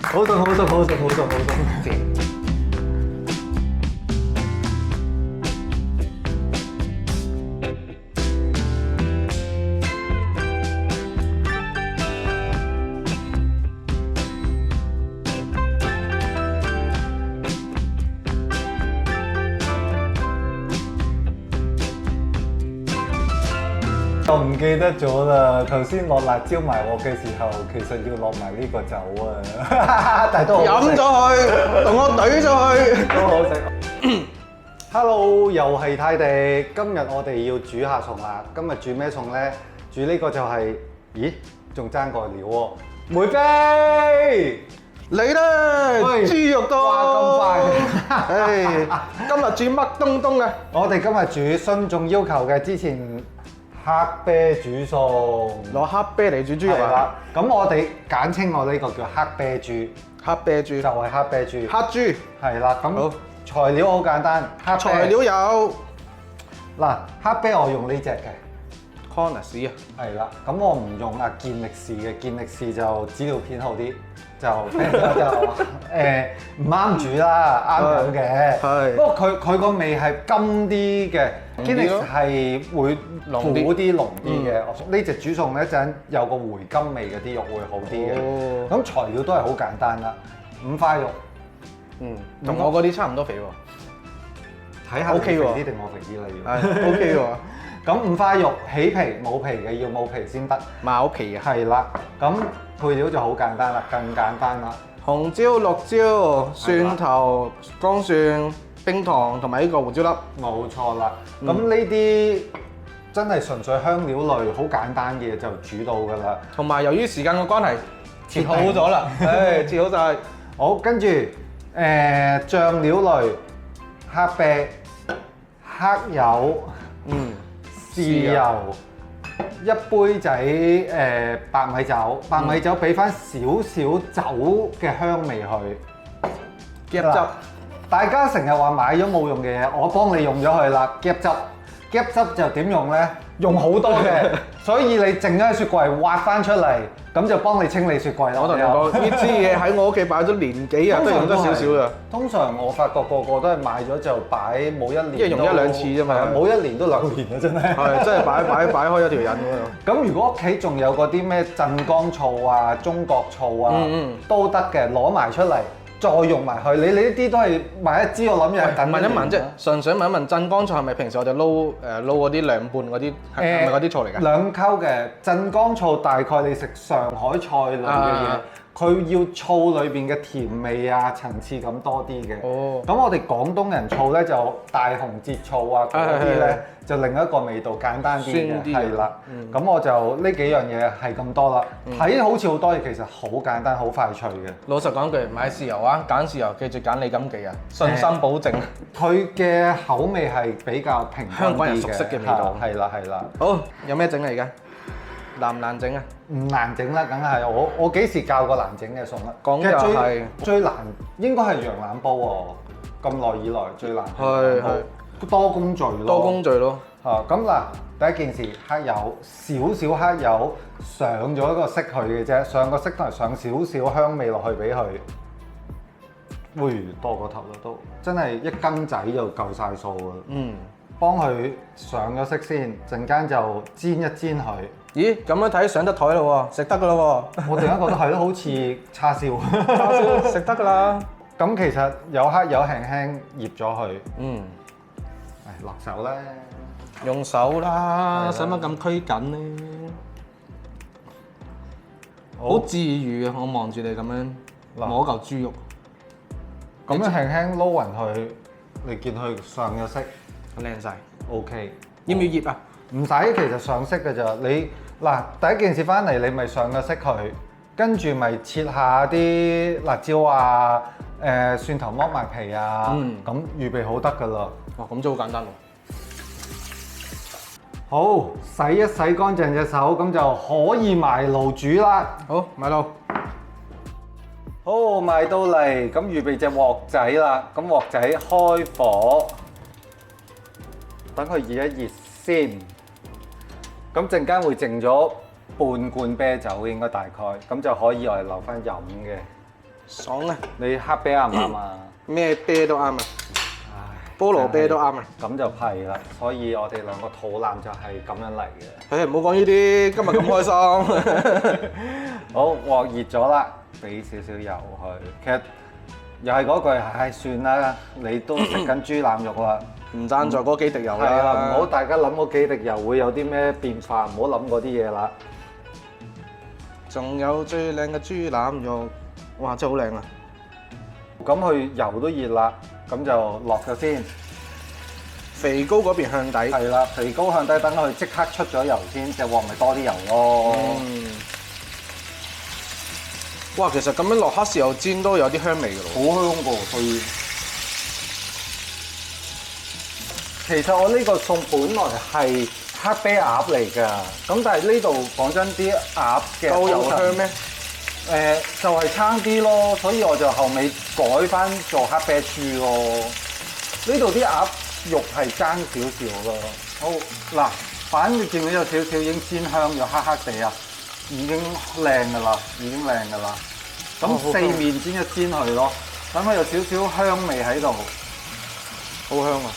好凍，正。我唔記得咗啦，頭先落辣椒埋鑊嘅時候，其實要落埋呢個酒啊，但係都好好食飲咗佢，同我懟咗佢。都好食。Hello， 又係泰迪，今日我哋要煮下餸啦。今日煮咩餸呢？煮呢個就係，咦，仲爭個料喎，梅飛。嚟啦，喂豬肉多。哇咁快唉，今日煮乜東東啊？我哋今日煮孫總要求嘅之前黑啤煮餸。攞黑啤嚟煮豬肉啊？係啦，咁我哋簡稱我呢個叫黑啤豬，黑啤豬就係黑啤豬。黑豬。係啦，咁好材料好簡單，黑啤材料有嗱，黑啤我用呢只嘅， Cornish 啊，係啦，咁我唔用健力士嘅，健力士就資料片好啲，就唔啱煮啦，啱飲嘅。係不過佢個味係甘啲嘅，健力士係會苦啲、濃啲嘅。呢隻煮餸咧，一陣有個回甘味嘅啲肉會好啲嘅。咁材料都係好簡單啦，5塊肉。同我嗰啲差唔多肥喎。睇下 OK 喎肥啲定我肥啲啦要。係 OK 喎，咁5塊肉起皮冇皮嘅要冇皮先得。冇皮嘅。係啦，咁配料就好簡單啦，更簡單啦。紅椒、綠椒、蒜頭、乾蒜、冰糖同埋呢個胡椒粒。冇錯啦。咁呢啲真係純粹香料類，好簡單嘅嘢就煮到㗎啦。同埋由於時間嘅關係，切好咗啦，誒切好晒。好，跟住醬料類，黑啤、黑油、豉油。一杯仔白米酒，白米酒俾翻少少酒嘅香味去。夾汁，大家成日話買咗冇用嘅嘢，我幫你用咗佢啦。夾汁，夾汁就點用呢？用好多嘅，所以你剩咗喺雪櫃挖翻出嚟，咁就幫你清理雪櫃啦。我同你講，呢支嘢喺我屋企擺咗年幾日，都用得少少㗎。通常我發覺個個都係買咗就擺冇一年，一用一兩次啫嘛，冇一年都2年啦，真係。係真係擺開一條癮㗎。咁如果屋企仲有嗰啲咩鎮江醋啊、中國醋啊，都得嘅，攞埋出嚟再用埋去。你呢啲都係買一支，我諗又係等問一問啫，純粹問一問鎮江醋係咪平時我哋撈嗰啲兩半嗰啲係咪嗰啲醋嚟㗎？兩溝嘅鎮江醋，大概你食上海菜類嘅嘢。佢要醋裏邊嘅甜味啊、層次感多啲嘅。哦。咁我哋廣東人醋咧就大紅浙醋啊嗰啲咧就另一個味道，簡單啲嘅。係啦。咁我就呢幾樣嘢係咁多啦。睇好似好多嘢，其實好簡單、好快脆嘅。老實講句，買豉油啊，揀豉油記住揀李錦記啊，信心保證。佢嘅口味係比較平均啲嘅，香港人熟悉嘅味道。係啦係啦。好，有咩整嚟㗎？難唔難整啊？唔難整啦，梗係我幾時教過難整嘅餸啦？講就係最難應該係羊腩煲喎，咁耐以來最難。係多工序咯。多工序咯。咁嗱，第一件事黑油，少少黑油上咗一個色佢嘅啫，上個色同埋上少少香味落去俾佢。會多過頭啦都，真係一羹仔就夠晒數㗎。幫佢上咗色先，陣間就煎一煎佢。咦，咁樣睇上得台咯喎，食得噶咯喎。我突然間覺得係咯，好似叉燒。叉燒食得噶啦。咁其實有黑油輕輕醃咗佢。落手啦。用手啦，使乜咁拘謹呢？好治癒啊！我望住你咁樣摸嚿豬肉，咁樣輕輕撈勻佢，你見佢上咗色，靚晒。OK。要唔要醃啊？唔使，其實上色嘅咋。你嗱第一件事翻嚟，你咪上咗色佢，跟住咪切下啲辣椒啊、蒜頭剝埋皮啊，咁預備好得㗎啦。哇，咁真好簡單喎。好，洗一洗乾淨隻手，咁就可以埋爐煮啦。好，埋爐。好，埋到嚟，咁預備隻鑊仔啦。咁鑊仔開火，等佢熱一熱先。咁陣間會剩咗半罐啤酒，應該大概，咁就可以我哋留翻飲嘅。爽啊！你黑啤啱唔啱啊？咩啤都啱啊，唉，菠蘿啤都啱啊！咁就係啦，所以我哋兩個肚腩就係咁樣嚟嘅。誒唔好講呢啲，今日咁開心。好，鑊熱咗啦，俾少少油去。其實又係嗰句，唉，算啦，你都食緊豬腩肉啦，唔爭在嗰幾滴油係啊，唔啦。好大家諗嗰幾滴油會有啲咩變化，唔好諗嗰啲嘢啦。仲有最靚嘅豬腩肉，哇！真係好靚啊！咁佢油都熱啦，咁就落咗先。肥膏嗰邊向底。係啦，肥膏向底，等佢即刻出咗油先，隻鑊咪多啲油咯。哇！其實咁樣落黑豉油煎都有啲香味㗎咯。好香㗎，所以其實我呢個餸本來係黑啤鴨嚟㗎，咁但係呢度講真啲鴨嘅夠油香咩？就係差啲咯，所以我就後尾改翻做黑啤豬咯。呢度啲鴨肉係爭少少咯。好嗱，反正見到有少少已經煎香，又黑黑地啊，已經靚㗎啦，已經靚㗎啦。咁四面煎一煎佢咯，等佢有少少香味喺度，好香啊！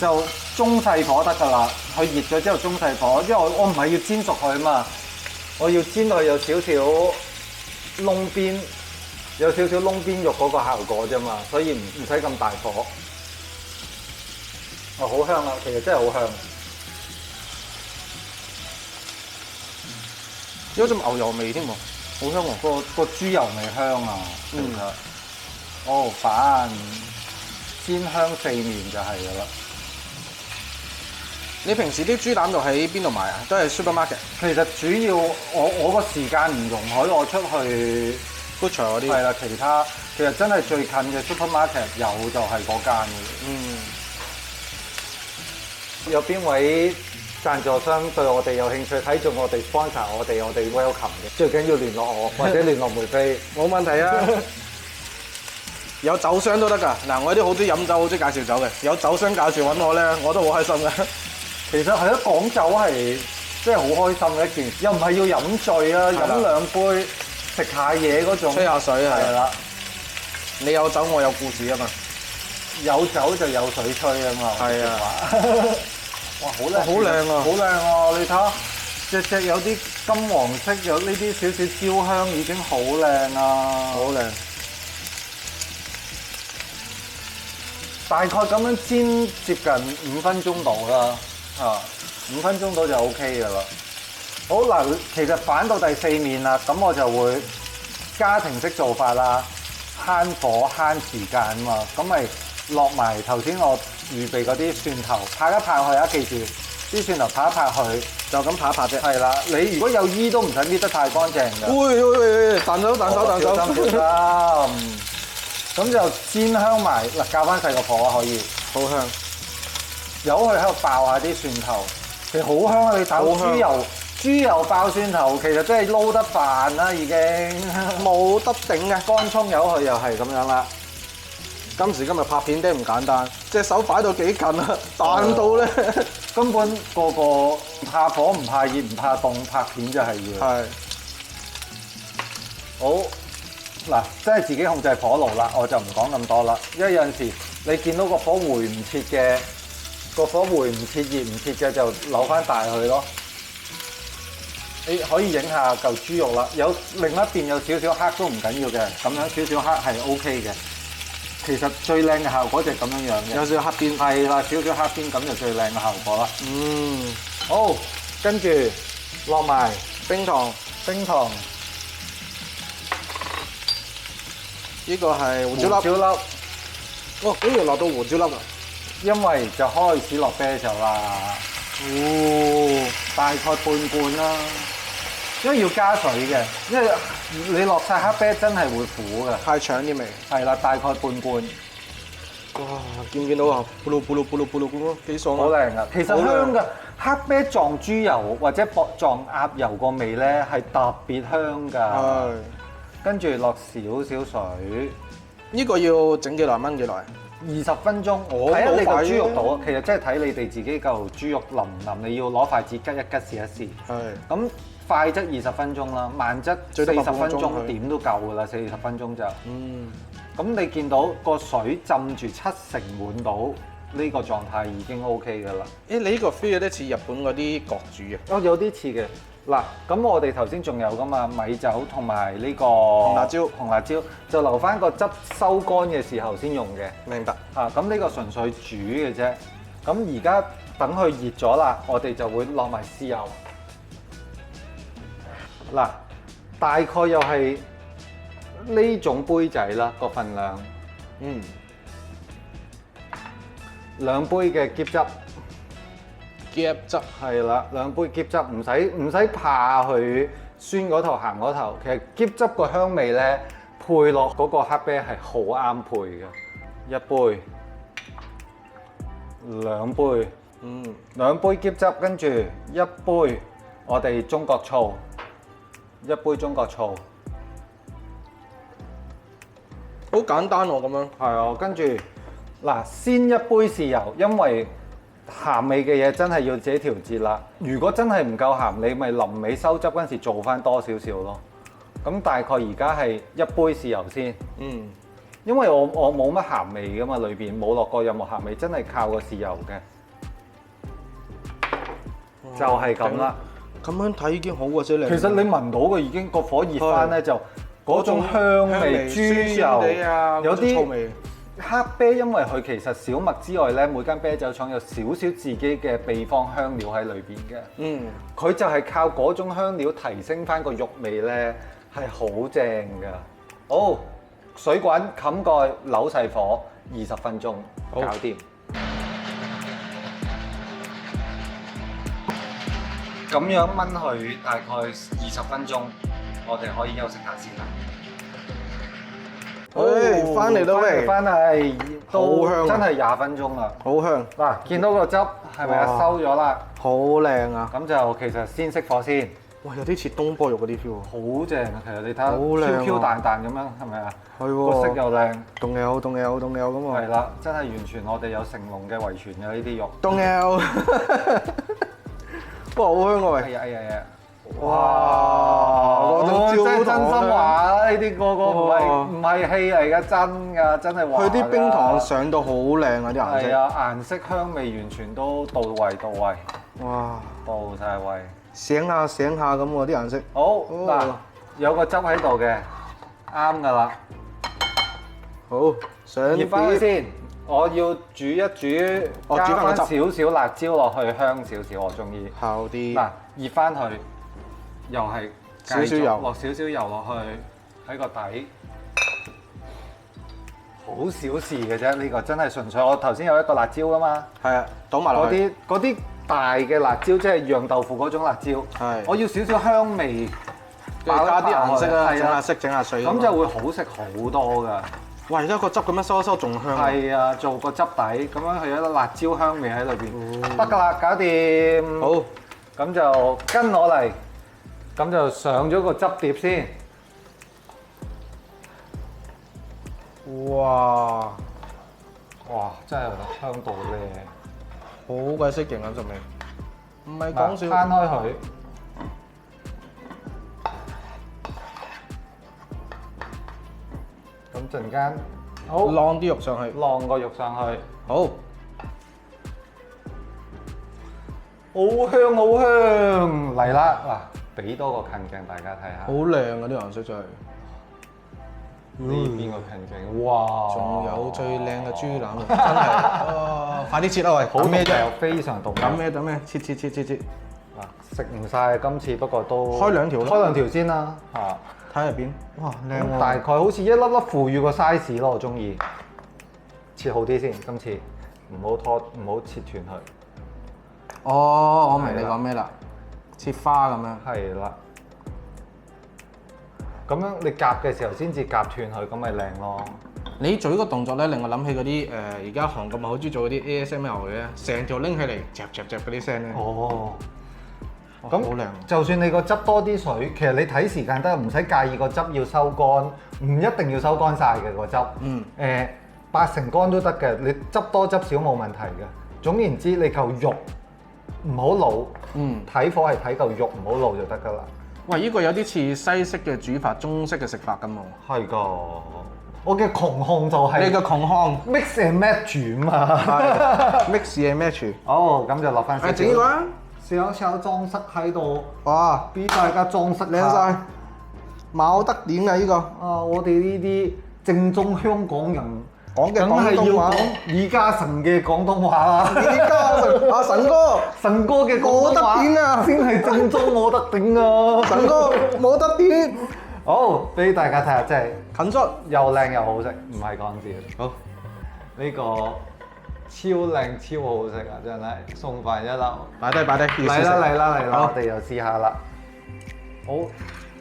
就中細火得㗎啦。佢熱咗之後中細火，因為我唔係要煎熟佢啊嘛，我要煎到有少少燶邊，有少少燶邊肉嗰個效果啫嘛，所以唔使咁大火。哦，好香啊！其實真係好香。有陣牛油味添喎，好香喎！個豬油味香啊，其實。哦，反煎香四面就係㗎啦。你平時啲豬腩肉喺邊度買啊？都係 supermarket。其實主要我個時間唔容許我出去 butcher 嗰啲。係啦，其實真係最近嘅 supermarket 有就係嗰間嘅。有邊位贊助商對我哋有興趣，睇中我哋 sponsor 我哋 welcome 嘅，最緊要聯絡我或者聯絡梅飛，冇問題啊！有酒商都得㗎。嗱，我啲好中意飲酒，好中意介紹酒嘅，有酒商介紹揾我咧，我都好開心㗎。其實係咯，講酒係真係好開心嘅一件事，又唔係要飲醉啊，飲兩杯食下嘢嗰種，吹下水係啦。你有酒，我有故事啊嘛。有酒就有水吹啊嘛。係啊。哇，好靚！好靚啊！好靚啊！你睇下，隻有啲金黃色，有呢啲少少焦香，已經好靚啊！好靚。大概咁樣煎接近5分鐘到啦，5分鐘到就 OK 㗎啦。好嗱，其實反到第四面啦，咁我就會家庭式做法啦，慳火慳時間啊嘛，咁咪落埋頭先我預備嗰啲蒜頭，拍一拍佢啊！記住啲蒜頭拍一拍佢，就咁拍一拍啫。係啦，你如果有衣都唔使搣得太乾淨㗎。喂，彈手！小心。咁就煎香埋嗱，較翻細個火啊，可以好香。由佢喺度爆下啲蒜頭，其實好香啊！你睇豬油爆蒜頭，其實真係撈得飯啦，已經冇得頂啊！乾葱油佢又係咁樣啦。今時今日拍片都唔簡單，隻手擺到幾近啊，彈到咧，根本個個唔怕火、唔怕熱、唔怕凍，拍片就係要。係。好嗱，真係自己控制火爐啦，我就唔講咁多啦。因為有陣時你見到個火回唔切嘅，個火回唔切、熱唔切嘅，就扭翻大佢咯。你可以影下嚿豬肉啦，有另一邊有少少黑都唔緊要嘅，咁樣少少黑係 OK 嘅。其實最靚嘅效果就係咁樣樣嘅，有少少黑邊，係啦，少少黑邊咁就最靚嘅效果啦。好，跟住落埋冰糖，呢個係胡椒粒。哦，竟然落到胡椒粒啦！因為就開始落啤酒啦。大概半罐啦，因為要加水嘅，因為你落晒黑啤真係會苦嘅。太搶啲味。係啦，大概半罐。哇！見唔見到啊？咕嚕咁咯，幾爽啊！好靚啊！其實香㗎，黑啤撞豬油或者撞鴨油個味咧係特別香㗎。係。跟住落少少水。呢個要整幾耐燜幾耐？20分鐘。睇下你個豬肉度，其實真係睇你哋自己嚿豬肉腍唔腍，你要攞筷子吉一吉試一試。係。咁快則20分鐘啦，慢則最多40 8分鐘分鐘點都夠㗎啦，40分鐘就。嗯。咁你見到個水浸住70%滿到呢個狀態已經 OK 㗎啦。你呢個 feel 有啲似日本嗰啲國主啊。哦，有啲似嘅。嗱，咁我哋頭先仲有㗎嘛，米酒同埋呢個紅辣椒，紅辣椒就留翻個汁收乾嘅時候先用嘅。明白。咁呢個純粹煮嘅啫。咁而家等佢熱咗啦，我哋就會落埋豉油。嗱，大概又係呢種杯仔啦，個份量。嗯。2杯嘅椰汁。椰汁係啦，2杯椰汁，唔使怕佢酸嗰頭鹹嗰頭。其實椰汁個香味咧，配落嗰個黑啤係好啱配嘅。1杯、2杯，嗯，2杯椰汁，跟住1杯我哋中國醋，1杯中國醋，好簡單喎咁樣。係啊，跟住嗱，先1杯豉油，因為鹹味嘅嘢真係要自己調節啦。如果真係唔夠鹹，你咪臨尾收汁嗰陣時做翻多少少咯。咁大概而家係1杯豉油先。嗯。因為我冇乜鹹味噶嘛，裏邊冇落過任何鹹味，真係靠個豉油嘅。就係咁啦。咁樣睇已經好過啫你。其實你聞到嘅已經個火熱翻咧，就嗰種香味、豬油啊，有啲醋味。黑啤，因為佢其實小麥之外咧，每間啤酒廠有少少自己嘅秘方香料喺裏邊嘅。嗯。佢就係靠嗰種香料提升翻個肉味咧，係好正㗎。好，水滾冚蓋，扭細火20分鐘，搞掂。咁樣燜佢大概20分鐘，我哋可以休息下先啦。誒，翻嚟啦喂！翻嚟都好香啊真係20分鐘啦。好香。嗱，見到個汁係咪啊哇收咗啦？好靚啊！咁就其實先熄火先。哇，有啲似東坡肉嗰啲 feel 喎。好正啊！其實你睇下好靚啊 Q 彈彈咁樣，係咪啊？係個喎。色又靚。凍牛咁喎。係啦，真係完全我哋有成龍嘅遺傳嘅呢啲肉。凍牛。哇，好香啊喂！係啊係啊係啊！哇！我真係真心話啊！啦，呢啲個唔係戲嚟㗎，真㗎，真係話。佢啲冰糖上到好靚啊！啲顏色。係啊，顏色香味完全都到位。哇！到晒位。醒下咁喎啲顏色。好嗱，有個汁喺度嘅，啱㗎啦。好，上熱翻佢先，我要煮一煮，加翻少少辣椒落去，香少少，我中意。好啲。嗱，熱翻佢，又係少少油，落少少油落去喺個底，好小事嘅啫。呢個真係純粹，我頭先有一個辣椒㗎嘛。係啊，倒埋落去。嗰啲大嘅辣椒，即係釀豆腐嗰種辣椒。係。我要少少香味，加啲顏色啦，係整下色，整下水。咁就會好食好多㗎。哇！而家個汁咁樣收一收仲香。係啊，做個汁底，咁樣佢有啲辣椒香味喺裏邊，得㗎啦，搞掂。好，咁就跟我嚟，咁就上咗個汁碟先。哇！哇！真係香到咧，好鬼識勁啊！陣味，唔係講笑。攤開佢。咁陣間，好晾啲肉上去，晾個肉上去，好，好香好香嚟啦！嗱，俾多個近鏡大家睇下，好靚啊啲顏色真係。呢邊個近鏡，哇！仲有最靚嘅豬腩肉，真係，快啲切啦喂！好咩啫？非常獨特。等咩？切！嗱，食唔晒今次，不過都開兩條啦，開兩條先啦，嚇。睇入邊，哇靚喎！大概好似一粒粒腐乳個 size 咯，我中意。切好啲先，今次唔好切斷佢。哦，我明你講咩啦，切花咁樣。係啦。咁樣你夾嘅時候先至夾斷佢，咁咪靚咯。你做呢個動作咧，令我諗起嗰啲而家韓國咪好中意做嗰啲 ASMR 嘅，成條拎起嚟，嚼嗰啲聲咧。哦。咁好靚。就算你個汁多啲水，其實你睇時間得，唔使介意個汁要收乾，唔一定要收乾晒嘅個汁。嗯。80乾都得嘅，你汁多汁少冇問題嘅。總言之，你嚿肉唔好老。嗯。睇火係睇嚿肉唔好老就得㗎啦。喂，呢個有啲似西式嘅煮法，中式嘅食法咁喎。係㗎，我嘅窮項就係你嘅窮項 mix and match 嘛。mix and match。好，咁就落翻整呢個啊！少少裝飾喺度，哇！俾大家裝飾靚晒，冇得點啊！呢個我哋呢啲正宗香港人講嘅梗係要廣東話。講李嘉誠嘅廣東話啦。李嘉誠阿神哥，神哥嘅廣東話冇得點啊先係正宗冇得頂啊！神哥冇得點。好，俾大家睇下，真係近出又靚又好食，唔係講笑。好，呢個超靚超好食啊！真係送飯一流。擺低擺低，嚟啦嚟啦嚟啦！好我哋又試下啦。好，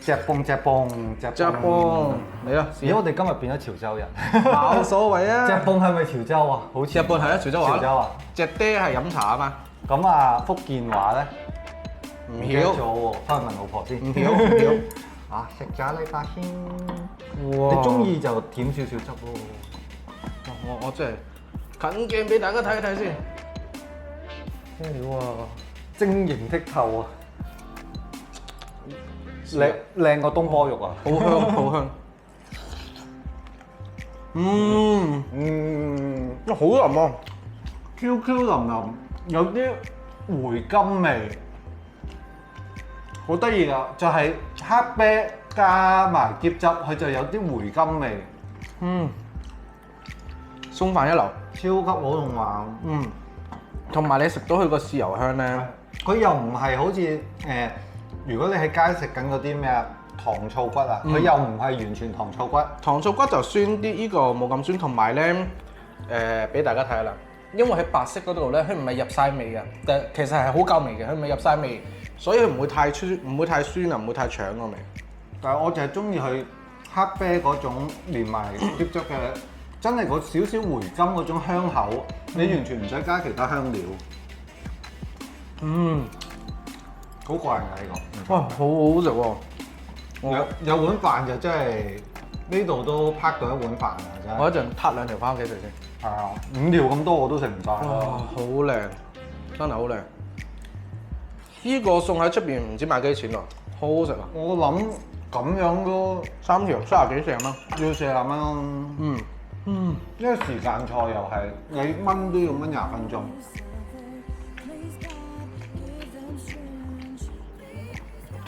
隻蹦隻蹦隻蹦，嚟啦！咦，我哋今日變咗潮州人。冇所謂啊！隻蹦係咪潮州啊？好似隻蹦係啊，潮州話。潮州啊。隻爹係飲茶啊嘛。咁啊，福建話咧唔記得曉咗喎，翻去問老婆先。唔曉唔曉。啊，食咗你發先。哇！你中意就點少少汁咯。我真係近鏡俾大家睇一睇先。咩料啊？晶瑩剔透啊！靚過東坡肉啊！好香好香。好腍啊！QQ 淋淋，有啲回甘味，好得意啊！就係黑啤加埋澱汁，佢就有啲回甘味。餸飯一流。超級好同埋，同埋你食到佢個豉油香咧，佢又唔係好似如果你喺街食緊嗰啲咩啊糖醋骨啊，佢又唔係完全糖醋骨。糖醋骨就酸啲，呢個冇咁酸，同埋咧俾大家睇下啦。因為喺白色嗰度咧，佢唔係入晒味嘅，但其實係好夠味嘅，佢唔係入晒味，所以佢唔會太酸，唔會太酸啊，唔會太搶個味。但係我就係中意佢黑啤嗰種連埋澱汁嘅，真係嗰少少回甘嗰種香口，你完全唔使加其他香料。好過癮㗎呢個。哇，好好食喎！有碗飯就真係呢度都拍到一碗飯啊！真係。我一陣撻兩條翻屋企食先。係啊，5條咁多我都食唔晒。哇，好靚，真係好靚。呢個餸喺出邊唔知賣幾錢喎，好好食啊！我諗咁樣都3條30幾40蚊，要40蚊。因為時間菜又係你燜都要燜20分鐘。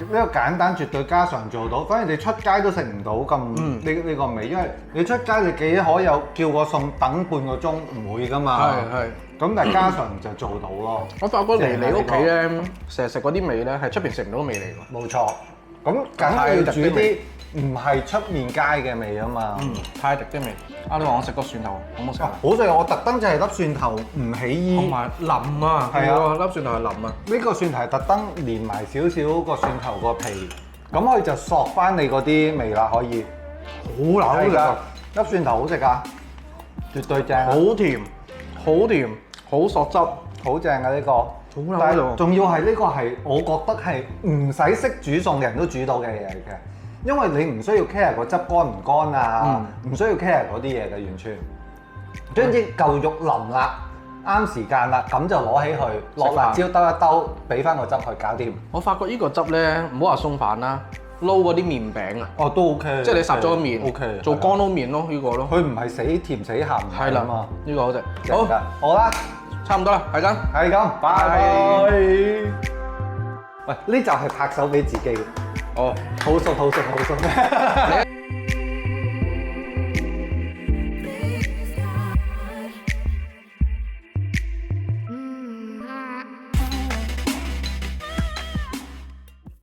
呢個簡單絕對家常做到，反而你出街都食唔到咁呢個味，因為你出街你幾可有叫個餸等半個鐘唔會㗎嘛。係。咁但係家常就做到咯。我發覺嚟你屋企咧，成日食嗰啲味咧，係出邊食唔到嘅味嚟㗎。冇錯。咁梗係要煮啲唔係出面街嘅味啊嘛。太迪啲味。你話我食個蒜頭好唔好食啊？好食！我特登就係粒蒜頭唔起衣。同埋腍啊！係啊，粒蒜頭係腍啊！呢個蒜頭係特登連埋少少個蒜頭個皮，咁佢就索翻你嗰啲味啦，可以。好食㗎！粒蒜頭好食㗎，絕對正。好甜，好甜，好索汁，好正㗎呢個。但係仲要係呢個係我覺得係唔使識煮餸嘅人都煮到嘅嘢嚟嘅，因為你唔需要 care 個汁乾唔乾啊，唔需要 care 嗰啲嘢嘅完全。總之嚿肉腍啦，啱時間啦，咁就攞起去落辣椒兜一兜，俾翻個汁去搞掂。我發覺呢個汁咧，唔好話餸飯啦，撈嗰啲麵餅啊，都 OK。即係你烚咗個麵 ，OK，做乾撈麵咯，呢個咯。佢唔係死甜死鹹係啦嘛，呢個好食。好啦，差唔多啦，係咁。係咁，拜拜。喂，呢集係拍手俾自己。哦，好熟好熟好熟。